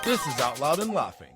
This is Out Loud and Laughing.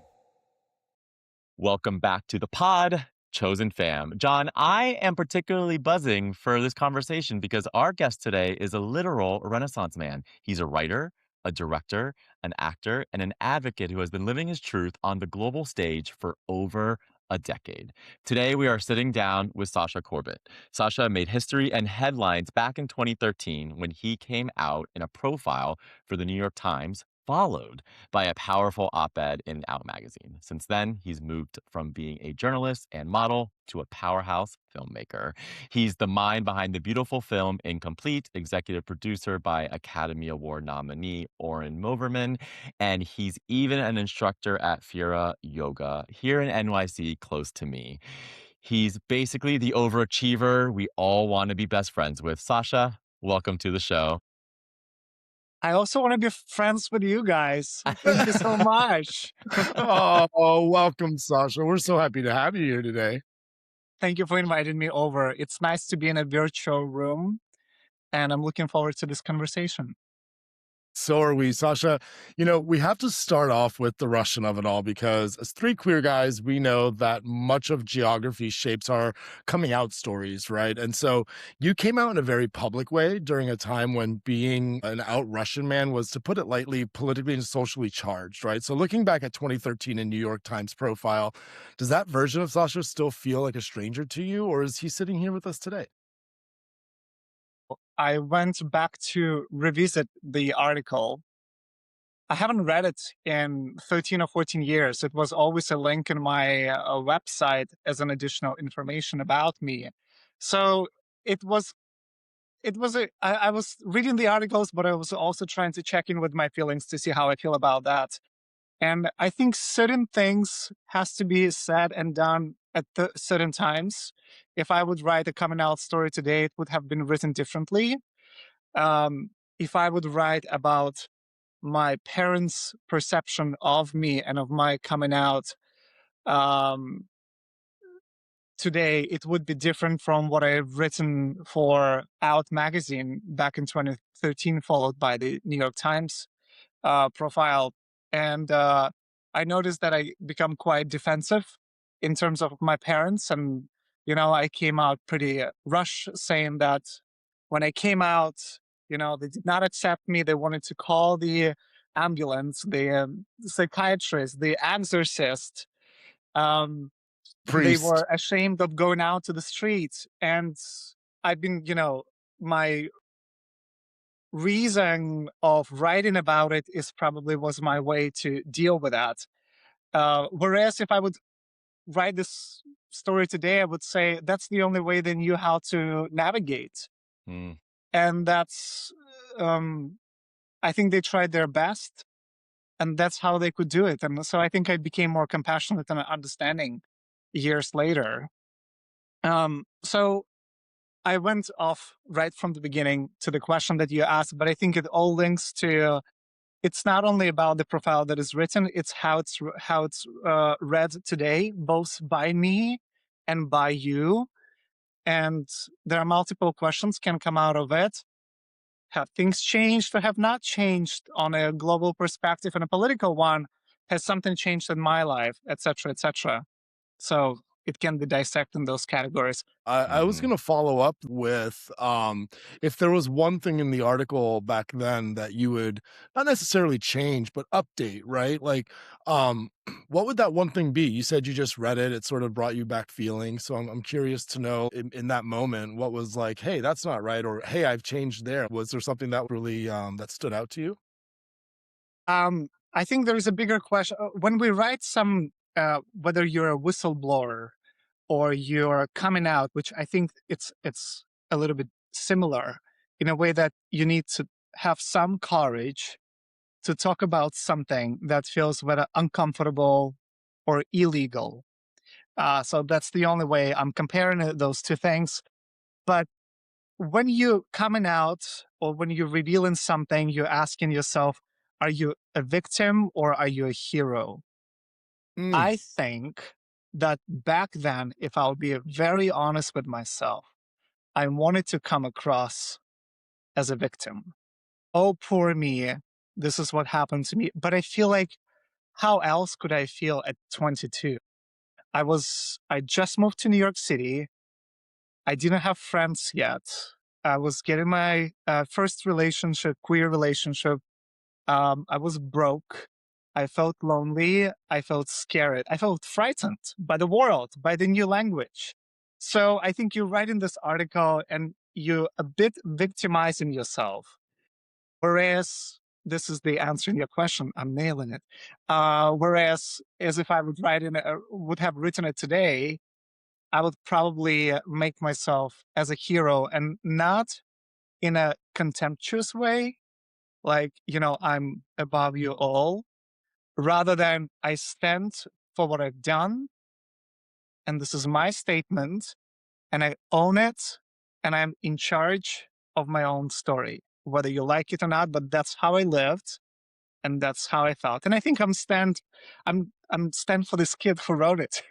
Welcome back to the pod, Chosen Fam. John, I am particularly buzzing for this conversation because our guest today is a literal Renaissance man. He's a writer, a director, an actor, and an advocate who has been living his truth on the global stage for over a decade. Today, we are sitting down with Sasha Korbut. Sasha made history and headlines back in 2013 when he came out in a profile for the New York Times, followed by a powerful op-ed in Out magazine. Since then, he's moved from being a journalist and model to a powerhouse filmmaker. He's the mind behind the beautiful film Incomplete, executive producer by Academy Award nominee Oren Moverman, and he's even an instructor at Fira Yoga here in NYC, close to me. He's basically the overachiever we all want to be best friends with. Sasha, welcome to the show. I also want to be friends with you guys. Thank you so much. Welcome, Sasha. We're so happy to have you here today. Thank you for inviting me over. It's nice to be in a virtual room, and I'm looking forward to this conversation. So are we, Sasha. We have to start off with the Russian of it all because as three queer guys, we know that much of geography shapes our coming out stories, right? And so you came out in a very public way during a time when being an out Russian man was, to put it lightly, politically and socially charged, right? So looking back at 2013 in New York Times profile, does that version of Sasha still feel like a stranger to you, or is he sitting here with us today? I went back to revisit the article. I haven't read it in 13 or 14 years. It was always a link in my website as an additional information about me. So it was I was reading the articles, but I was also trying to check in with my feelings to see how I feel about that. And I think certain things has to be said and done at certain times. If I would write a coming out story today, it would have been written differently. If I would write about my parents' perception of me and of my coming out um, today, it would be different from what I've written for Out magazine back in 2013, followed by the New York Times profile. And I noticed that I become quite defensive in terms of my parents. And, I came out pretty rush saying that when I came out, they did not accept me. They wanted to call the ambulance, the psychiatrist, the exorcist. They Priest. were ashamed of going out to the streets. And I've been, my reason of writing about it is probably was my way to deal with that. Whereas if I would write this story today, I would say that's the only way they knew how to navigate. Hmm. And that's, I think they tried their best, and that's how they could do it. And so I think I became more compassionate and understanding years later. So I went off right from the beginning to the question that you asked, but I think it all links to, it's not only about the profile that is written, it's how it's read today, both by me and by you. And there are multiple questions can come out of it. Have things changed or have not changed on a global perspective and a political one? Has something changed in my life, etc., etc.? So it can be dissected in those categories. I was going to follow up with if there was one thing in the article back then that you would not necessarily change, but update, right? Like, what would that one thing be? You said you just read it. It sort of brought you back feelings. So I'm curious to know in that moment, what was like, hey, that's not right. Or, hey, I've changed there. Was there something that really that stood out to you? I think there is a bigger question. When we write whether you're a whistleblower or you're coming out, which I think it's a little bit similar in a way that you need to have some courage to talk about something that feels whether uncomfortable or illegal. So that's the only way I'm comparing those two things. But when you coming out or when you're revealing something, you're asking yourself, are you a victim or are you a hero? Mm, I think that back then, if I'll be very honest with myself, I wanted to come across as a victim. Oh, poor me. This is what happened to me. But I feel like how else could I feel at 22? I just moved to New York City. I didn't have friends yet. I was getting my first relationship, queer relationship. I was broke. I felt lonely. I felt scared. I felt frightened by the world, by the new language. So I think you write in this article and you're a bit victimizing yourself. Whereas this is the answer in your question. I'm nailing it. Whereas as if I would have written it today, I would probably make myself as a hero and not in a contemptuous way, like, I'm above you all, rather than I stand for what I've done. And this is my statement and I own it and I'm in charge of my own story, whether you like it or not, but that's how I lived and that's how I felt. And I think I'm stand for this kid who wrote it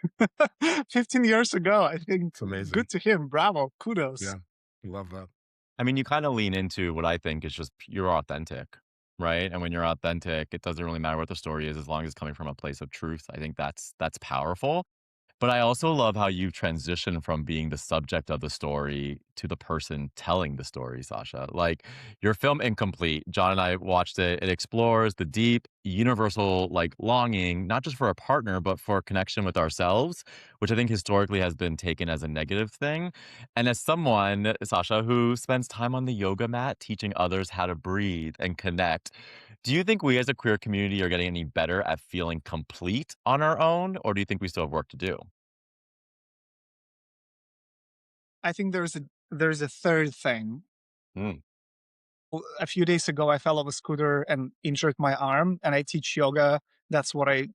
15 years ago. I think It's amazing. good to him. Bravo. Kudos. Yeah, love that. I mean, you kind of lean into what I think is just you're authentic, right? And when you're authentic, it doesn't really matter what the story is as long as it's coming from a place of truth. I think that's powerful. But I also love how you transition from being the subject of the story to the person telling the story, Sasha. Like your film Incomplete, John and I watched it. It explores the deep, universal like longing, not just for a partner, but for connection with ourselves, which I think historically has been taken as a negative thing. And as someone, Sasha, who spends time on the yoga mat teaching others how to breathe and connect, do you think we as a queer community are getting any better at feeling complete on our own, or do you think we still have work to do? I think there's a third thing. Mm. A few days ago, I fell off a scooter and injured my arm, and I teach yoga. That's what I.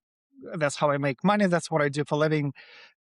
That's how I make money. That's what I do for a living.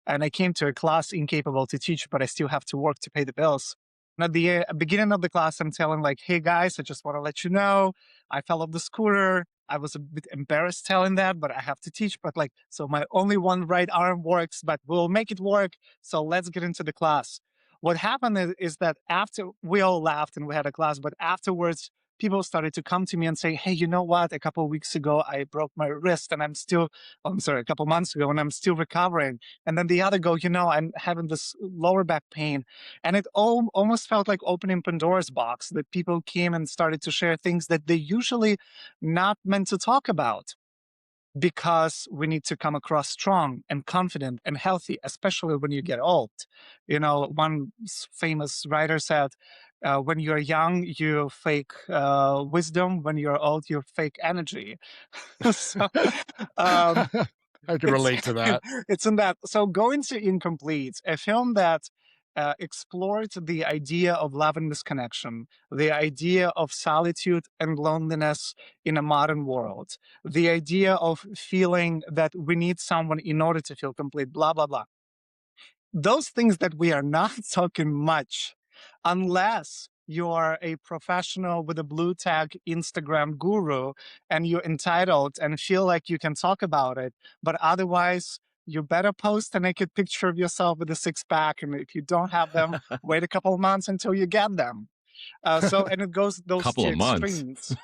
And I came to a class incapable to teach, but I still have to work to pay the bills. And at the beginning of the class, I'm telling like, "Hey guys, I just want to let you know, I fell off the scooter. I was a bit embarrassed telling that, but I have to teach. But like, so my only one right arm works, but we'll make it work. So let's get into the class." What happened is that after we all laughed and we had a class, but afterwards, people started to come to me and say, "Hey, you know what? A couple of weeks ago, I broke my wrist, and I'm sorry, a couple months ago, and I'm still recovering." And then the other go, "I'm having this lower back pain." And it almost felt like opening Pandora's box, that people came and started to share things that they usually not meant to talk about, because we need to come across strong and confident and healthy, especially when you get old. One famous writer said, when you're young, you fake wisdom. When you're old, you fake energy. So um, I can it's relate to that. it's in that. So going to Incomplete, a film that explored the idea of love and disconnection, the idea of solitude and loneliness in a modern world, the idea of feeling that we need someone in order to feel complete, blah, blah, blah. Those things that we are not talking much, unless you're a professional with a blue tag Instagram guru and you're entitled and feel like you can talk about it. But otherwise, you better post a naked picture of yourself with a six pack. And if you don't have them, wait a couple of months until you get them. And it goes those Couple two of months. extremes.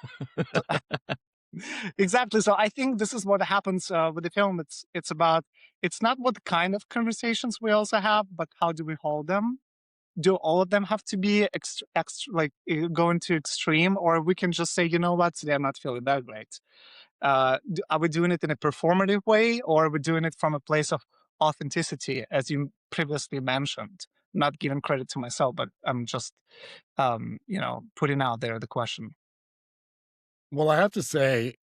Exactly. So I think this is what happens with the film. It's not what kind of conversations we also have, but how do we hold them? Do all of them have to be going to extreme, or we can just say, you know what, today I'm not feeling that great? Are we doing it in a performative way, or are we doing it from a place of authenticity, as you previously mentioned? Not giving credit to myself, but I'm just, putting out there the question. Well, I have to say,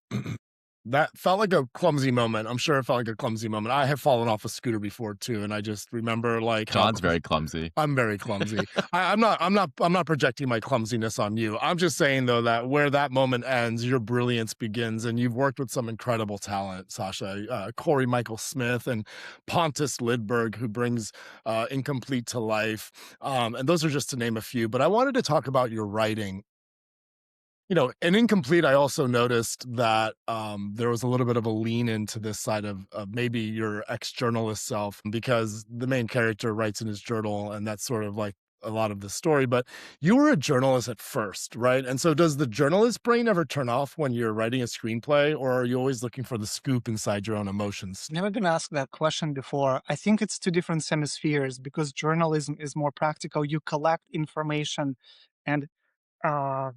that felt like a clumsy moment. I'm sure it felt like a clumsy moment. I have fallen off a scooter before too, and I just remember like how John's very clumsy. I'm very clumsy. I'm not projecting my clumsiness on you. I'm just saying though that where that moment ends, your brilliance begins, and you've worked with some incredible talent, Sasha. Corey Michael Smith and Pontus Lidberg, who brings Incomplete to life. And those are just to name a few. But I wanted to talk about your writing. In Incomplete, I also noticed that there was a little bit of a lean into this side of maybe your ex-journalist self, because the main character writes in his journal, and that's sort of like a lot of the story, but you were a journalist at first, right? And so does the journalist brain ever turn off when you're writing a screenplay, or are you always looking for the scoop inside your own emotions? Never been asked that question before. I think it's two different hemispheres because journalism is more practical. You collect information and uh,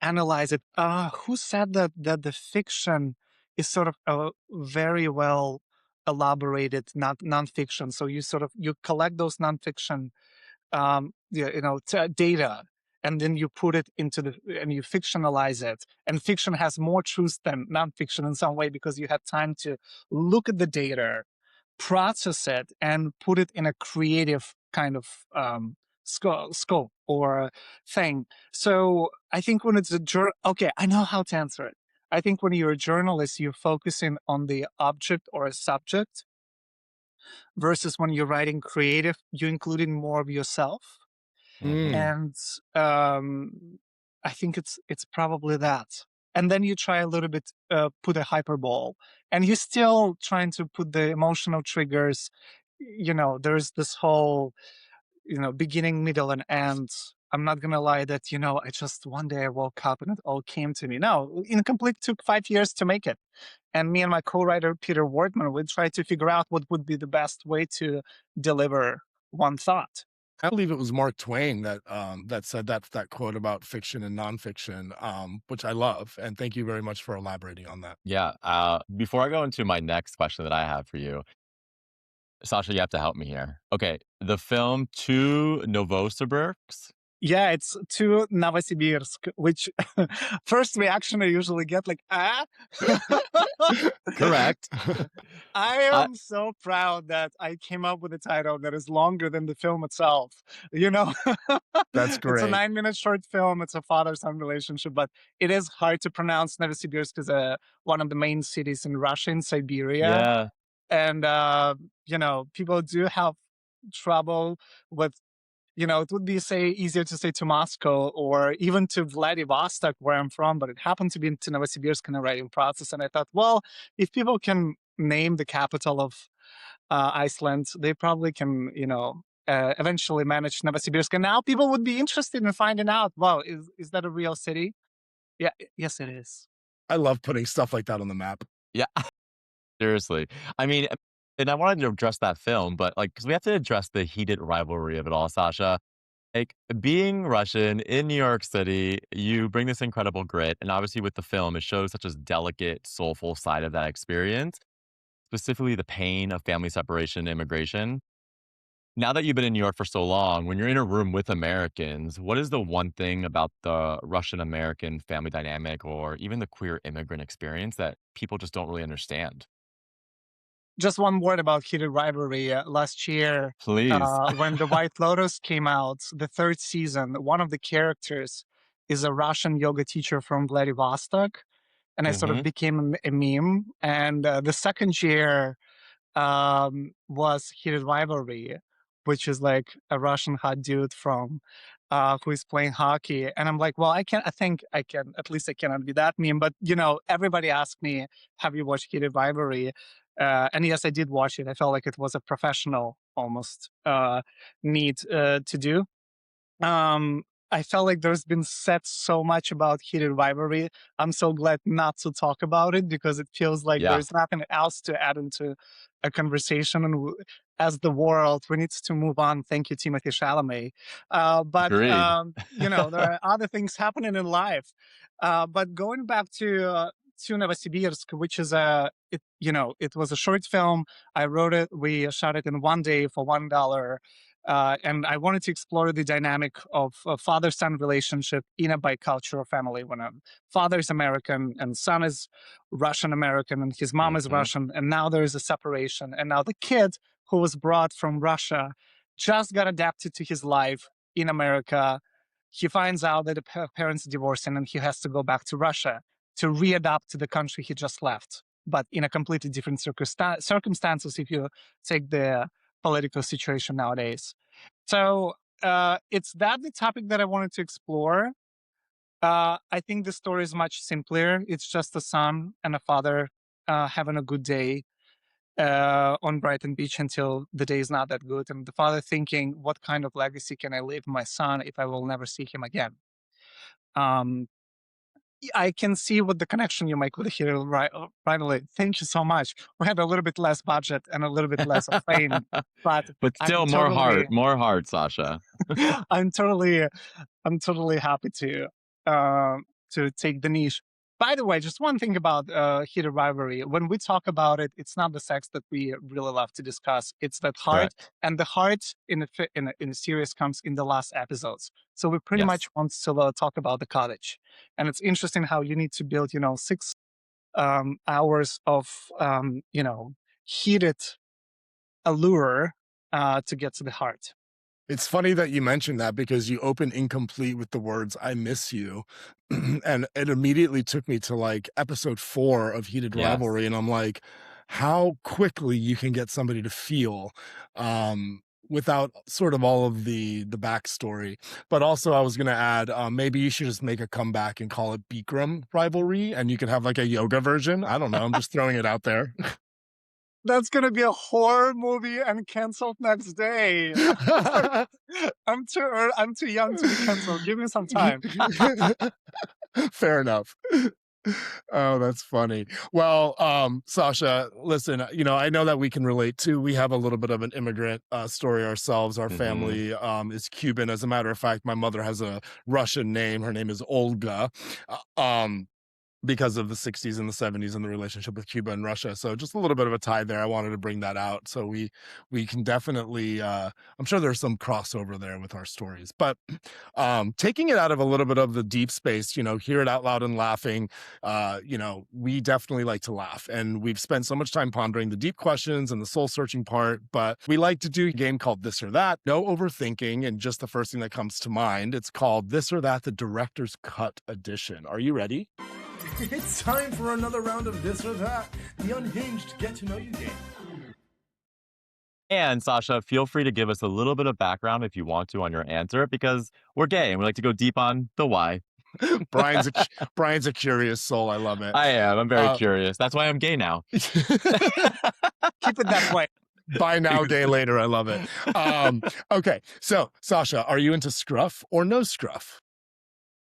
analyze it. Who said that the fiction is sort of a very well elaborated not nonfiction? So you sort of you collect those nonfiction data, and then you put it into the and you fictionalize it. And fiction has more truth than nonfiction in some way because you had time to look at the data, process it, and put it in a creative kind of scope or thing. So I think when it's a okay, I know how to answer it. I think when you're a journalist, you're focusing on the object or a subject, versus when you're writing creative, you're including more of yourself. Hmm. And um, I think it's probably that. And then you try a little bit, put a hyperbole, and you're still trying to put the emotional triggers. There's this whole, beginning, middle, and end. I'm not gonna lie that I just one day I woke up and it all came to me. No, Incomplete took 5 years to make it, and me and my co-writer Peter Wortman would try to figure out what would be the best way to deliver one thought. I believe it was Mark Twain that that said that quote about fiction and nonfiction, which I love, and thank you very much for elaborating on that. Yeah. Before I go into my next question that I have for you, Sasha, you have to help me here. Okay, the film Two Novosibirks. Yeah, it's to Novosibirsk, which first reaction I usually get like, ah. Correct. I I, am so proud that I came up with a title that is longer than the film itself. You know, That's it's a great. 9-minute short film. It's a father-son relationship, but it is hard to pronounce. Novosibirsk is one of the main cities in Russia, in Siberia. yeah, And, people do have trouble with, it would be easier to say to Moscow or even to Vladivostok, where I'm from, but it happened to be to Novosibirsk in the writing process. And I thought, well, if people can name the capital of Iceland, they probably can, eventually manage Novosibirsk. And now people would be interested in finding out, wow, is that a real city? Yeah, yes, it is. I love putting stuff like that on the map. yeah, seriously. I mean, and I wanted to address that film, but like, because we have to address the heated rivalry of it all, Sasha. Like, being Russian in New York City, you bring this incredible grit, and obviously with the film, it shows such a delicate, soulful side of that experience, specifically the pain of family separation and immigration. Now that you've been in New York for so long, when you're in a room with Americans, what is the one thing about the Russian American family dynamic or even the queer immigrant experience that people just don't really understand? Just one word about heated rivalry. Last year, Please. when The White Lotus came out, the third season, one of the characters is a Russian yoga teacher from Vladivostok, and I sort of Hmm. became a meme. And the second year, was Heated Rivalry, which is like a Russian hot dude from who is playing hockey. And I'm like, well, I think I can, at least I cannot be that meme. But, everybody asked me, have you watched Heated Rivalry? And yes, I did watch it. I felt like it was a professional almost need to do. um, I felt like there's been said so much about heated rivalry. I'm so glad not to talk about it because it feels like Yeah, there's nothing else to add into a conversation. And as the world, we need to move on. Thank you, Timothy Chalamet. But agreed. there are other things happening in life. But going back to Novosibirsk, which is it was a short film. I wrote it. We shot it in one day for $1. And I wanted to explore the dynamic of a father-son relationship in a bicultural family when a father is American and son is Russian American and his mom is Hmm. Russian. And now there is a separation. And now the kid who was brought from Russia just got adapted to his life in America. He finds out that the parents are divorcing and he has to go back to Russia to readapt to the country he just left, but in a completely different circumstances if you take the political situation nowadays. So it's that the topic that I wanted to explore. I think the story is much simpler. It's just a son and a father having a good day. on Brighton Beach until the day is not that good. And the father thinking, what kind of legacy can I leave my son if I will never see him again? Um, I can see what the connection you make with Hero Rivalry. Thank you so much. We had a little bit less budget and a little bit less of fame, but But still, I'm totally, more heart, Sasha. I'm totally, I'm totally happy to take the niche. By the way, just one thing about heated rivalry. When we talk about it, it's not the sex that we really love to discuss. It's that heart, Correct. and the heart in a series comes in the last episodes. So we pretty Yes. much want to talk about the cottage, and it's interesting how you need to build, 6 hours of, heated allure to get to the heart. It's funny that you mentioned that because you open incomplete with the words "I miss you," and it immediately took me to like episode 4 of Heated Yes. Rivalry, and I'm like, how quickly you can get somebody to feel without sort of all of the backstory. But also, I was gonna add, maybe you should just make a comeback and call it Bikram Rivalry, and you could have like a yoga version. I don't know. I'm just throwing it out there. That's gonna be a horror movie and canceled next day. I'm too young to be canceled. Give me some time. Fair enough. Oh, that's funny. Well, Sasha, listen, I know that we can relate to, we have a little bit of an immigrant story ourselves. Our Mhm. family is Cuban. As a matter of fact, my mother has a Russian name. Her name is Olga. Because of the 60s and the 70s and the relationship with Cuba and Russia. So just a little bit of a tie there. I wanted to bring that out. So we can definitely I'm sure there's some crossover there with our stories. But taking it out of a little bit of the deep space, hear it out loud and laughing, we definitely like to laugh. And we've spent so much time pondering the deep questions and the soul searching part, but we like to do a game called This or That. No overthinking, and just the first thing that comes to mind. It's called This or That, the Director's Cut Edition. Are you ready? It's time for another round of This or That, the unhinged get to know you game. And Sasha, feel free to give us a little bit of background if you want to on your answer, because we're gay and we like to go deep on the why. Brian's a curious soul. I love it. I am. I'm very curious. That's why I'm gay now. Keep it that way. Buy now, day later. I love it. Okay, so Sasha, are you into scruff or no scruff?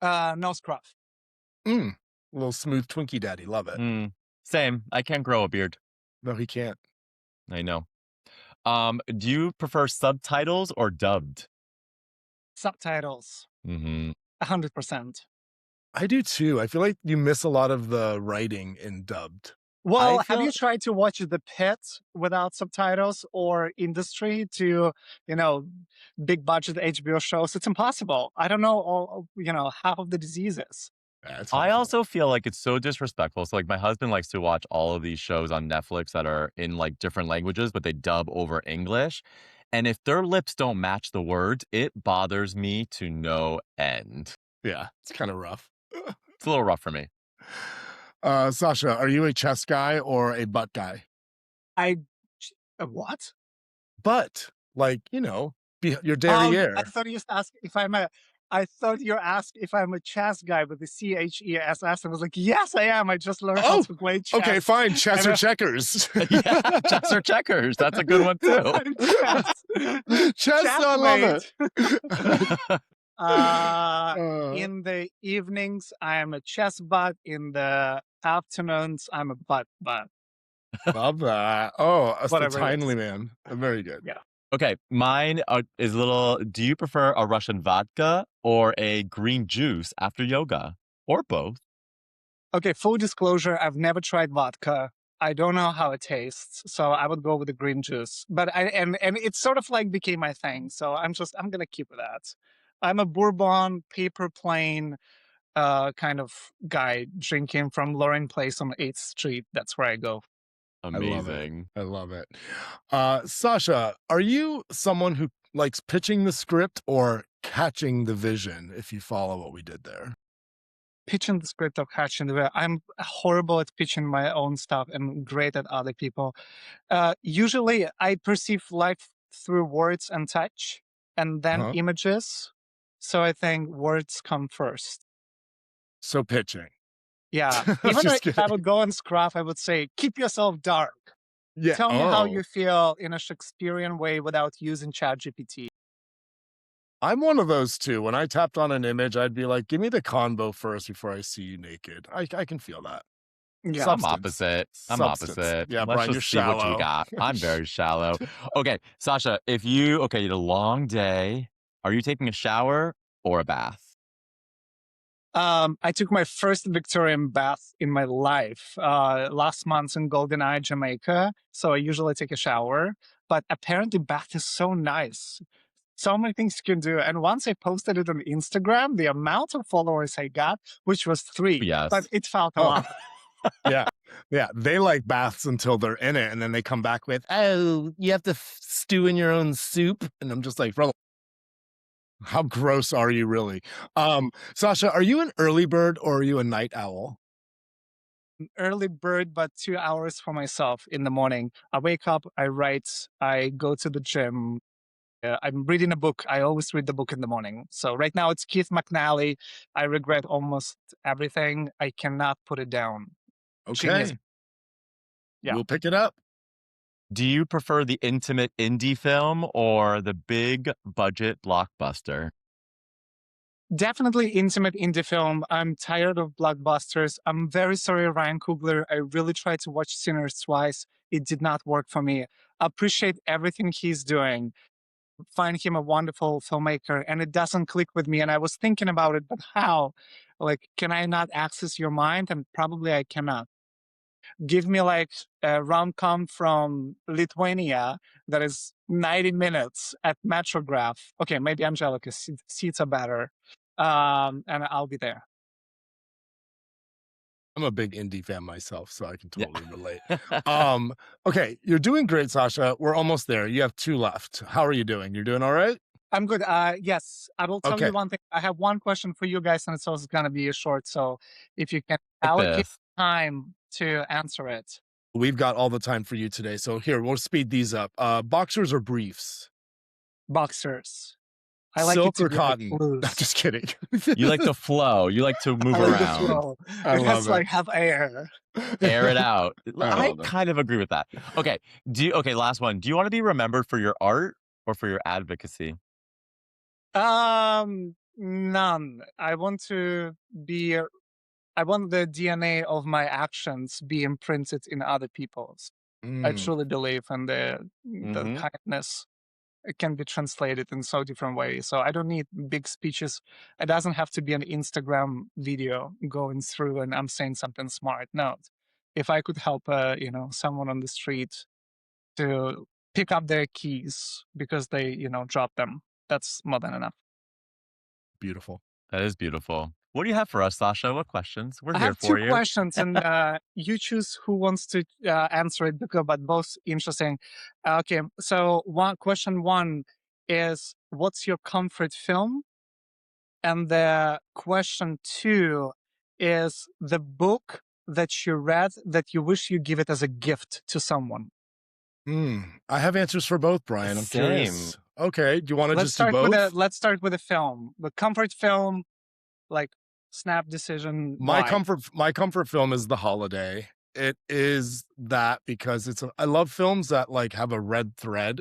No scruff. A little smooth Twinkie daddy. Love it. Same. I can't grow a beard. No, he can't. I know. Do you prefer subtitles or dubbed? Subtitles. 100%. I do too. I feel like you miss a lot of the writing in dubbed. Well, have you tried to watch The Pit without subtitles, or Industry to, big budget HBO shows? It's impossible. I don't know half of the diseases. I also feel like it's so disrespectful. So like my husband likes to watch all of these shows on Netflix that are in like different languages, but they dub over English. And if their lips don't match the words, it bothers me to no end. Yeah, it's kind of rough. It's a little rough for me. Sasha, are you a chest guy or a butt guy? What? Butt, like, your derriere. I thought you asked if I'm a chess guy with the CHESS. I was like, yes, I am. I just learned how to play chess. Okay, fine. Chess or checkers. Yeah, chess or checkers. That's a good one too. Chess, I love it. In the evenings, I am a chess butt. In the afternoons, I'm a butt. Love that. Oh, a Whatever it timely is. man. Very good. Yeah. Okay, mine is a little. Do you prefer a Russian vodka or a green juice after yoga, or both? Okay, full disclosure, I've never tried vodka. I don't know how it tastes, so I would go with the green juice. But and it sort of like became my thing, so I'm gonna keep with that. I'm a bourbon, paper plane kind of guy, drinking from Lorraine Place on 8th Street. That's where I go. Amazing. I love it. Sasha, are you someone who likes pitching the script or catching the vision, if you follow what we did there? Pitching the script or catching the. I'm horrible at pitching my own stuff and great at other people. Usually, I perceive life through words and touch, and then images. So I think words come first. So pitching. Yeah. Even if I would go on scruff, I would say, keep yourself dark. Yeah. Tell me how Oh, you feel in a Shakespearean way without using ChatGPT. I'm one of those too. When I tapped on an image, I'd be like, "Give me the convo first before I see you naked." I can feel that. Yeah. I'm Substance. opposite. I'm Substance. opposite. Yeah, Let's Brian, you're just see what we shallow. got. I'm very shallow. Okay, Sasha, if you okay, you had a long day. Are you taking a shower or a bath? I took my first Victorian bath in my life last month in Golden Eye, Jamaica. So I usually take a shower, but apparently bath is so nice. So many things you can do. And once I posted it on Instagram, the amount of followers I got, which was 3, but Yes. it felt a Oh, lot. yeah. Yeah. They like baths until they're in it, and then they come back with, "Oh, you have to stew in your own soup." And I'm just like, bro, how gross are you really? Sasha, are you an early bird or are you a night owl? Early bird, but 2 hours for myself in the morning. I wake up, I write, I go to the gym. I'm reading a book. I always read the book in the morning. So right now it's Keith McNally. I regret almost everything. I cannot put it down. Genius. Okay. Yeah. We'll pick it up. Do you prefer the intimate indie film or the big budget blockbuster? Definitely intimate indie film. I'm tired of blockbusters. I'm very sorry, Ryan Coogler. I really tried to watch Sinners twice. It did not work for me. Appreciate everything he's doing. Find him a wonderful filmmaker, and it doesn't click with me. And I was thinking about it, but how? Like, can I not access your mind? And probably I cannot. Give me like a rom-com from Lithuania that is 90 minutes at Metrograph. Okay, maybe Angelica's seats are better. And I'll be there. I'm a big indie fan myself, so I can Yeah. totally relate. Okay, you're doing great, Sasha. We're almost there. You have 2 left. How are you doing? You're doing all right? I'm good. Yes, I will tell Okay. you one thing. I have one question for you guys, and it's also going to be short. So if you can Like allocate this. time to answer it. We've got all the time for you today. So here, we'll speed these up. Boxers or briefs? Boxers. I like it Silk to or be like cotton? loose. Just kidding. You like the flow. You like to move I like the around, flow. I It has love to like have air. air it out. I I love it. kind of agree with that. Okay. Okay, last one. Do you want to be remembered for your art or for your advocacy? None. I want the DNA of my actions be imprinted in other people's. I Mm, truly believe in the Mm-hmm. kindness. It can be translated in so different ways. So I don't need big speeches. It doesn't have to be an Instagram video going through and I'm saying something smart. No, if I could help, someone on the street to pick up their keys because they, dropped them, that's more than enough. beautiful. That is beautiful. What do you have for us, Sasha? What questions? We're I here have for 2 you. questions, and you choose who wants to answer it, because but both interesting. Okay, so question one is, what's your comfort film? And the question 2 is the book that you read that you wish you give it as a gift to someone. I have answers for both, Brian. I'm Same. curious. Okay, do you want to Let's just do start both? let's start with a film. The comfort film, like snap decision. My Why? comfort film is The Holiday. It is that because I love films that like have a red thread.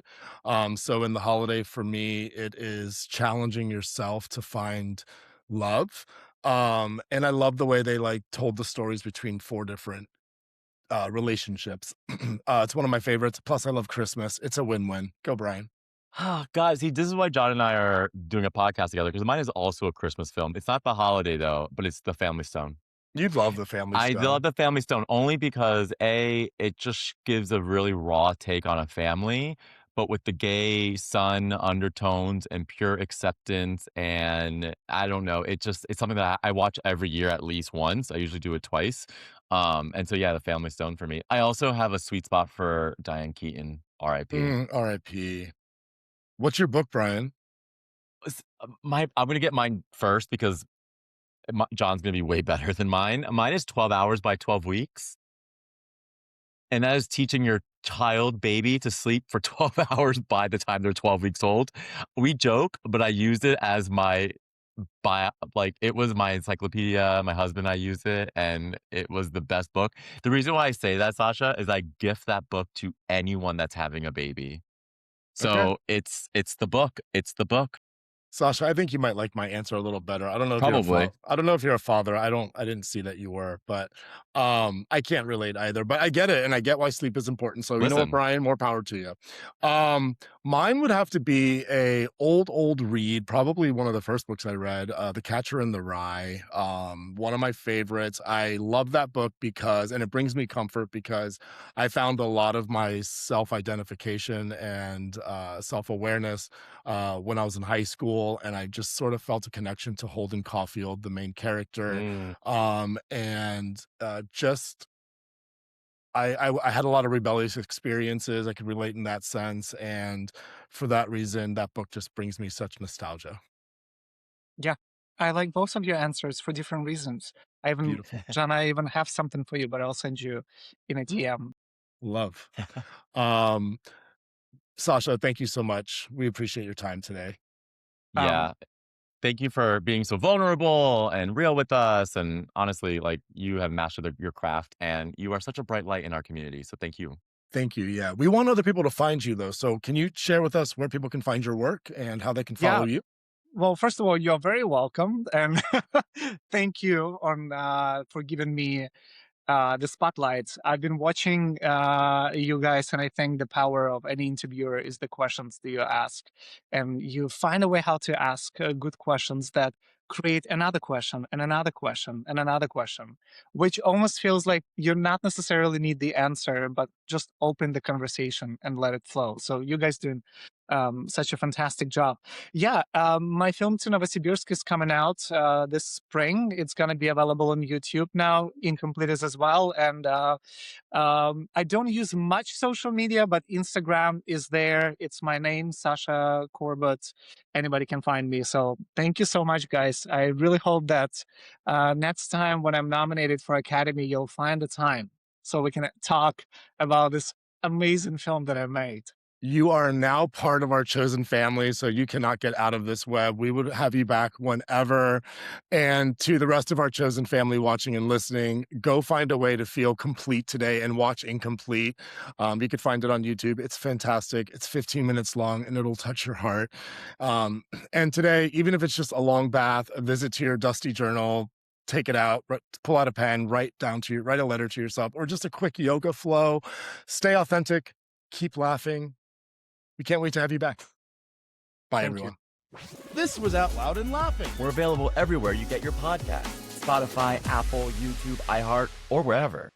So in The Holiday for me, it is challenging yourself to find love. And I love the way they like told the stories between 4 different relationships. It's one of my favorites. Plus I love Christmas. It's a win-win. Go, Brian. Guys, see, this is why John and I are doing a podcast together, because mine is also a Christmas film. It's not The Holiday, though, but it's The Family Stone. You'd love The Family I Stone. love The Family Stone only because, A, it just gives a really raw take on a family, but with the gay son undertones and pure acceptance. And I don't know, it's something that I watch every year at least once. I usually do it twice. And so, yeah, The Family Stone for me. I also have a sweet spot for Diane Keaton, R.I.P. R.I.P. What's your book, Brian? I'm going to get mine first because John's going to be way better than mine. Mine is 12 Hours by 12 Weeks. And that is teaching your baby to sleep for 12 hours by the time they're 12 weeks old. We joke, but I used it as my it was my encyclopedia. My husband and I use it, and it was the best book. The reason why I say that, Sasha, is I gift that book to anyone that's having a baby. Okay. So it's the book. It's the book. Sasha, I think you might like my answer a little better. I don't know if you're a Probably. I don't know if you're a father. I didn't see that you were, but I can't relate either. But I get it, and I get why sleep is important. So you know what, Listen, Brian, more power to you. Mine would have to be a old read, probably one of the first books I read, The Catcher in the Rye. One of my favorites. I love that book because, and it brings me comfort because I found a lot of my self-identification and self-awareness when I was in high school, and I just sort of felt a connection to Holden Caulfield, the main character. mm, Just I had a lot of rebellious experiences. I could relate in that sense, and for that reason, that book just brings me such nostalgia. Yeah, I like both of your answers for different reasons. Beautiful. John, I even have something for you, but I'll send you in a DM. Love. Um, Sasha, thank you so much. We appreciate your time today. Um, yeah. Thank you for being so vulnerable and real with us. And honestly, like you have mastered your craft, and you are such a bright light in our community. So thank you. Thank you. Yeah. We want other people to find you though. So can you share with us where people can find your work and how they can follow yeah, you? well, first of all, you're very welcome, and thank you for giving me the spotlight. I've been watching you guys, and I think the power of any interviewer is the questions that you ask. And you find a way how to ask good questions that create another question and another question and another question, which almost feels like you not necessarily need the answer, but just open the conversation and let it flow. So you guys doing such a fantastic job. Yeah, my film to Novosibirsk is coming out this spring. It's going to be available on YouTube now, incompleted as well. And I don't use much social media, but Instagram is there. It's my name, Sasha Korbut. Anybody can find me. So thank you so much, guys. I really hope that next time when I'm nominated for Academy, you'll find the time so we can talk about this amazing film that I made. You are now part of our chosen family, so you cannot get out of this web. We would have you back whenever. And to the rest of our chosen family watching and listening, go find a way to feel complete today and watch Incomplete. You could find it on YouTube. It's fantastic. It's 15 minutes long and it'll touch your heart. And today, even if it's just a long bath, a visit to your dusty journal, take it out, pull out a pen, write a letter to yourself, or just a quick yoga flow. Stay authentic, keep laughing. We can't wait to have you back. Bye, Thank everyone. you. This was Out Loud and Laughing. We're available everywhere you get your podcasts. Spotify, Apple, YouTube, iHeart, or wherever.